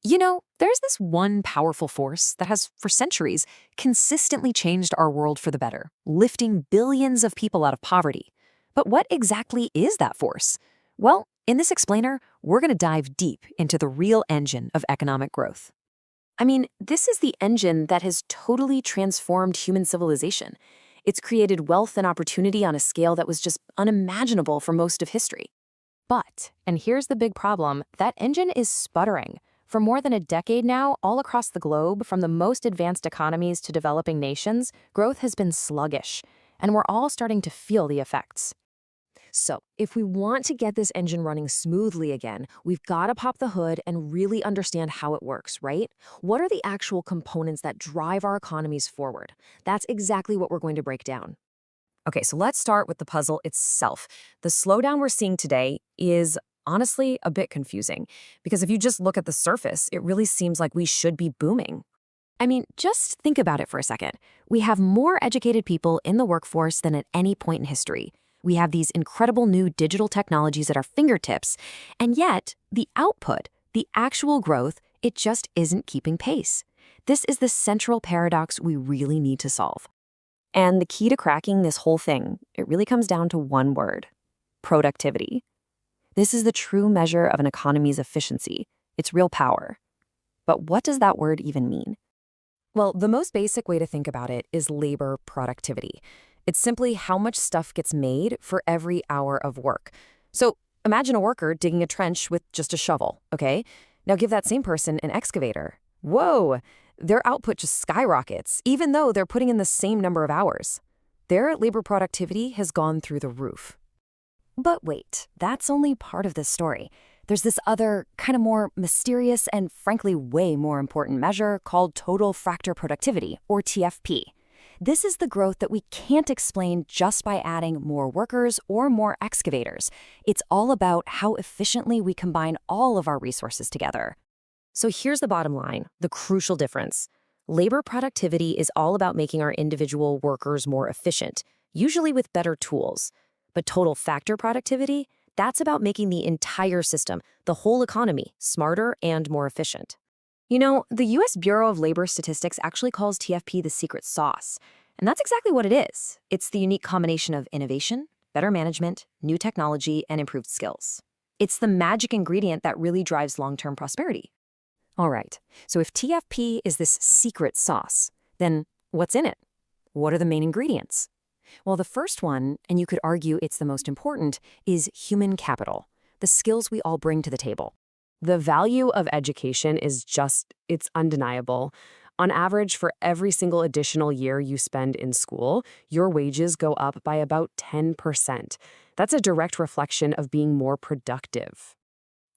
There's this one powerful force that has, for centuries, consistently changed our world for the better, lifting billions of people out of poverty. But what exactly is that force? Well, in this explainer, we're going to dive deep into the real engine of economic growth. I mean, this is the engine that has totally transformed human civilization. It's created wealth and opportunity on a scale that was just unimaginable for most of history. But, and here's the big problem, that engine is sputtering. For more than a decade now, all across the globe, from the most advanced economies to developing nations, growth has been sluggish, and we're all starting to feel the effects. So, if we want to get this engine running smoothly again, we've got to pop the hood and really understand how it works, right? What are the actual components that drive our economies forward? That's exactly what we're going to break down. Okay, so let's start with the puzzle itself. The slowdown we're seeing today is honestly a bit confusing, because if you just look at the surface, it really seems like we should be booming. I mean, just think about it for a second. We have more educated people in the workforce than at any point in history. We have these incredible new digital technologies at our fingertips, and yet the output, the actual growth, it just isn't keeping pace. This is the central paradox we really need to solve. And the key to cracking this whole thing, it really comes down to one word: productivity. This is the true measure of an economy's efficiency, its real power. But what does that word even mean? Well, the most basic way to think about it is labor productivity. It's simply how much stuff gets made for every hour of work. So imagine a worker digging a trench with just a shovel, okay? Now give that same person an excavator. Whoa! Their output just skyrockets, even though they're putting in the same number of hours. Their labor productivity has gone through the roof. But wait, that's only part of this story. There's this other, kind of more mysterious and frankly way more important measure called total factor productivity, or TFP. This is the growth that we can't explain just by adding more workers or more excavators. It's all about how efficiently we combine all of our resources together. So here's the bottom line, the crucial difference. Labor productivity is all about making our individual workers more efficient, usually with better tools. But total factor productivity, that's about making the entire system, the whole economy, smarter and more efficient. The U.S. Bureau of Labor Statistics actually calls TFP the secret sauce. And that's exactly what it is. It's the unique combination of innovation, better management, new technology, and improved skills. It's the magic ingredient that really drives long-term prosperity. All right, so if TFP is this secret sauce, then what's in it? What are the main ingredients? Well, the first one, and you could argue it's the most important, is human capital, the skills we all bring to the table. The value of education is it's undeniable. On average, for every single additional year you spend in school, your wages go up by about 10%. That's a direct reflection of being more productive.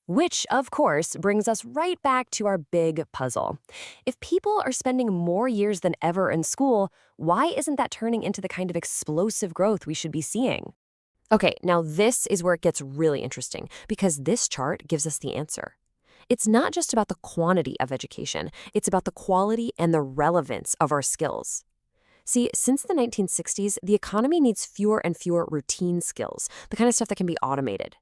Which, of course, brings us right back to our big puzzle. If people are spending more years than ever in school, why isn't that turning into the kind of explosive growth we should be seeing? Okay, now this is where it gets really interesting, because this chart gives us the answer. It's not just about the quantity of education, it's about the quality and the relevance of our skills. See, since the 1960s, the economy needs fewer and fewer routine skills, the kind of stuff that can be automated.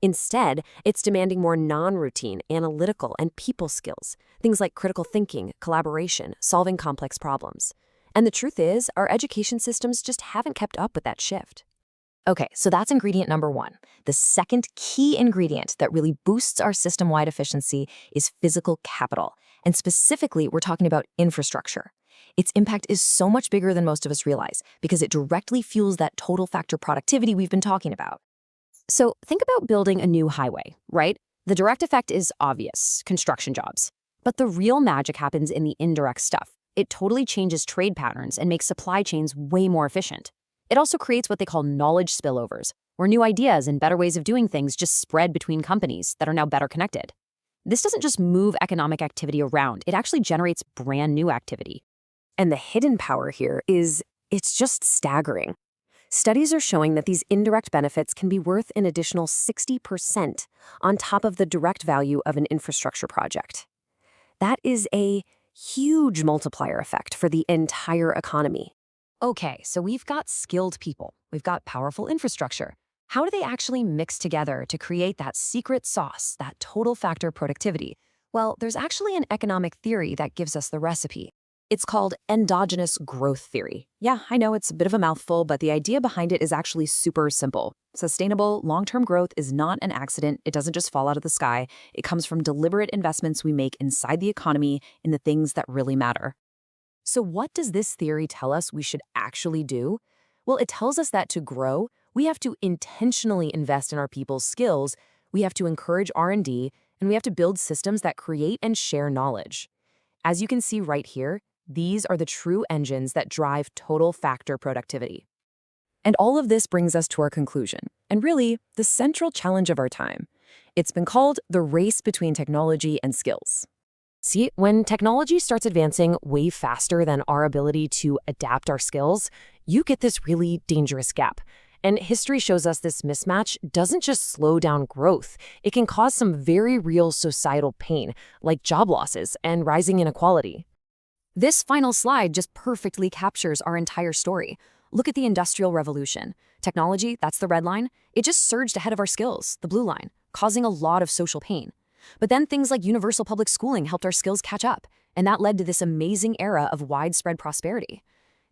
Instead, it's demanding more non-routine, analytical, and people skills, things like critical thinking, collaboration, solving complex problems. And the truth is, our education systems just haven't kept up with that shift. Okay, so that's ingredient number one. The second key ingredient that really boosts our system-wide efficiency is physical capital. And specifically, we're talking about infrastructure. Its impact is so much bigger than most of us realize because it directly fuels that total factor productivity we've been talking about. So think about building a new highway, right? The direct effect is obvious, construction jobs. But the real magic happens in the indirect stuff. It totally changes trade patterns and makes supply chains way more efficient. It also creates what they call knowledge spillovers, where new ideas and better ways of doing things just spread between companies that are now better connected. This doesn't just move economic activity around, it actually generates brand new activity. And the hidden power here it's just staggering. Studies are showing that these indirect benefits can be worth an additional 60% on top of the direct value of an infrastructure project. That is a huge multiplier effect for the entire economy. Okay, so we've got skilled people, we've got powerful infrastructure. How do they actually mix together to create that secret sauce, that total factor productivity? Well, there's actually an economic theory that gives us the recipe. It's called endogenous growth theory. Yeah, I know it's a bit of a mouthful, but the idea behind it is actually super simple. Sustainable, long-term growth is not an accident. It doesn't just fall out of the sky. It comes from deliberate investments we make inside the economy in the things that really matter. So what does this theory tell us we should actually do? Well, it tells us that to grow, we have to intentionally invest in our people's skills, we have to encourage R&D, and we have to build systems that create and share knowledge. As you can see right here, these are the true engines that drive total factor productivity. And all of this brings us to our conclusion, and really, the central challenge of our time. It's been called the race between technology and skills. See, when technology starts advancing way faster than our ability to adapt our skills, you get this really dangerous gap. And history shows us this mismatch doesn't just slow down growth, it can cause some very real societal pain, like job losses and rising inequality. This final slide just perfectly captures our entire story. Look at the Industrial Revolution. Technology, that's the red line, it just surged ahead of our skills, the blue line, causing a lot of social pain. But then things like universal public schooling helped our skills catch up, and that led to this amazing era of widespread prosperity.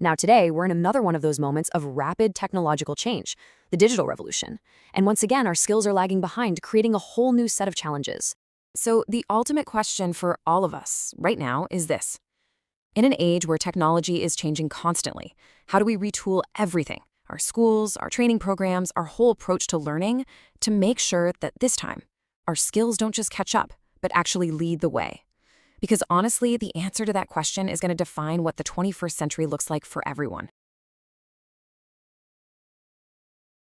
Now today, we're in another one of those moments of rapid technological change, the digital revolution. And once again, our skills are lagging behind, creating a whole new set of challenges. So the ultimate question for all of us right now is this. In an age where technology is changing constantly, how do we retool everything, our schools, our training programs, our whole approach to learning, to make sure that this time, our skills don't just catch up, but actually lead the way? Because honestly, the answer to that question is going to define what the 21st century looks like for everyone.